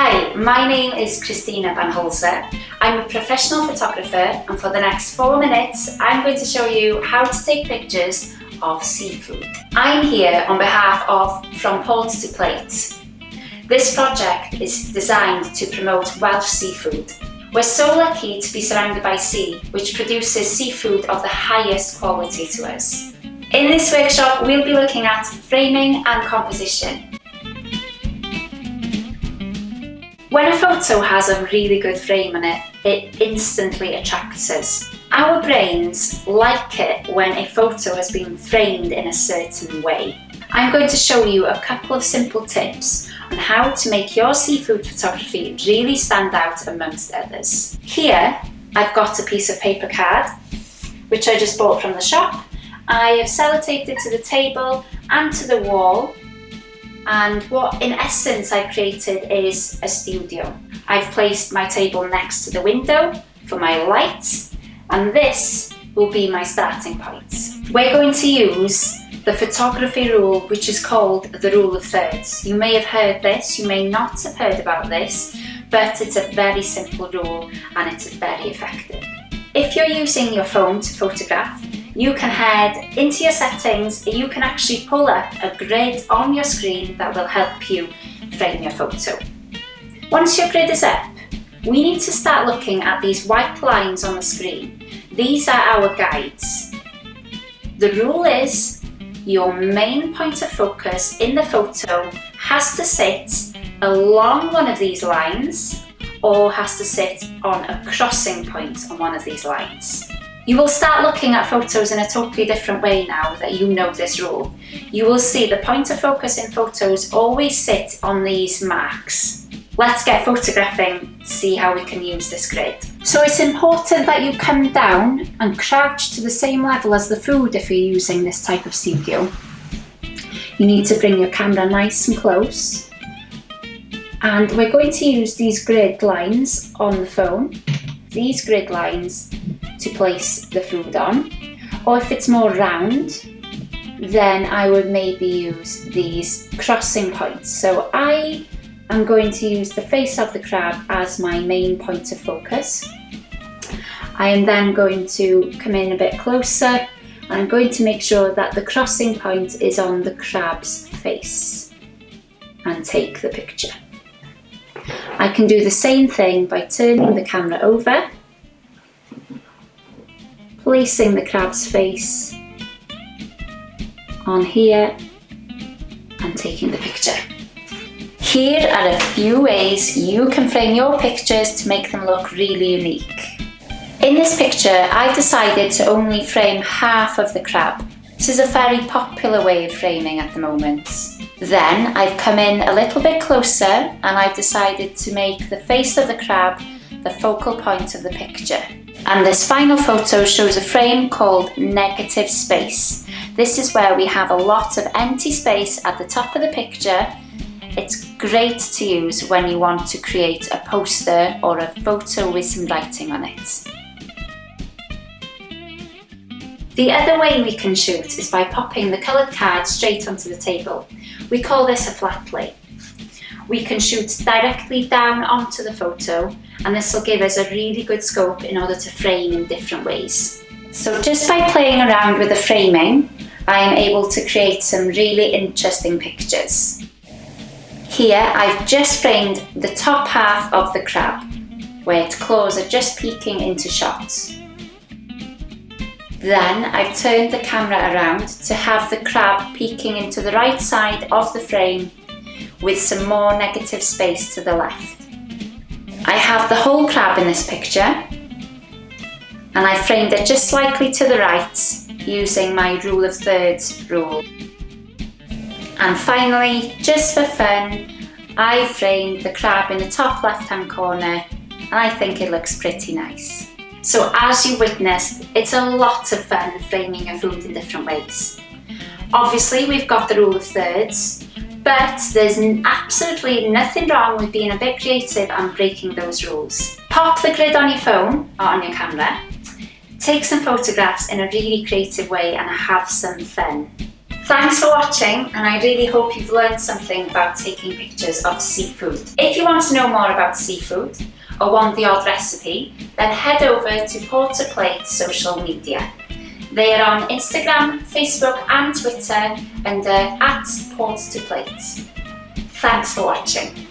Hi, my name is Kristina Banholzer. I'm a professional photographer, and for the next 4 minutes I'm going to show you how to take pictures of seafood. I'm here on behalf of From Port to Plate. This project is designed to promote Welsh seafood. We're so lucky to be surrounded by sea, which produces seafood of the highest quality to us. In this workshop we'll be looking at framing and composition. When a photo has a really good frame on it, it instantly attracts us. Our brains like it when a photo has been framed in a certain way. I'm going to show you a couple of simple tips on how to make your seafood photography really stand out amongst others. Here, I've got a piece of paper card, which I just bought from the shop. I have sellotaped it to the table and to the wall. And what in essence I've created is a studio. I've placed my table next to the window for my lights, and this will be my starting point. We're going to use the photography rule, which is called the rule of thirds. You may have heard this, you may not have heard about this, but it's a very simple rule and it's very effective. If you're using your phone to photograph, you can head into your settings. You can actually pull up a grid on your screen that will help you frame your photo. Once your grid is up, we need to start looking at these white lines on the screen. These are our guides. The rule is your main point of focus in the photo has to sit along one of these lines or has to sit on a crossing point on one of these lines. You will start looking at photos in a totally different way now that you know this rule. You will see the point of focus in photos always sit on these marks. Let's get photographing to see how we can use this grid. So it's important that you come down and crouch to the same level as the food if you're using this type of studio. You need to bring your camera nice and close. And we're going to use these grid lines on the phone, these grid lines, to place the food on. Or if it's more round, then I would maybe use these crossing points. So I am going to use the face of the crab as my main point of focus. I am then going to come in a bit closer and I'm going to make sure that the crossing point is on the crab's face and take the picture. I can do the same thing by turning the camera over, placing the crab's face on here and taking the picture. Here are a few ways you can frame your pictures to make them look really unique. In this picture, I've decided to only frame half of the crab. This is a very popular way of framing at the moment. Then I've come in a little bit closer and I've decided to make the face of the crab the focal point of the picture. And this final photo shows a frame called negative space. This is where we have a lot of empty space at the top of the picture. It's great to use when you want to create a poster or a photo with some writing on it. The other way we can shoot is by popping the coloured card straight onto the table. We call this a flat lay. We can shoot directly down onto the photo, and this will give us a really good scope in order to frame in different ways. So just by playing around with the framing, I am able to create some really interesting pictures. Here I've just framed the top half of the crab, where its claws are just peeking into shots. Then I've turned the camera around to have the crab peeking into the right side of the frame with some more negative space to the left. I have the whole crab in this picture and I framed it just slightly to the right using my rule of thirds rule. And finally, just for fun, I framed the crab in the top left hand corner and I think it looks pretty nice. So as you witnessed, it's a lot of fun framing your food in different ways. Obviously we've got the rule of thirds, but there's absolutely nothing wrong with being a bit creative and breaking those rules. Pop the grid on your phone or on your camera, take some photographs in a really creative way and have some fun. Thanks for watching, and I really hope you've learned something about taking pictures of seafood. If you want to know more about seafood or want the odd recipe, then head over to Port to Plate social media. They are on Instagram, Facebook and Twitter under @Port to Plate. Thanks for watching.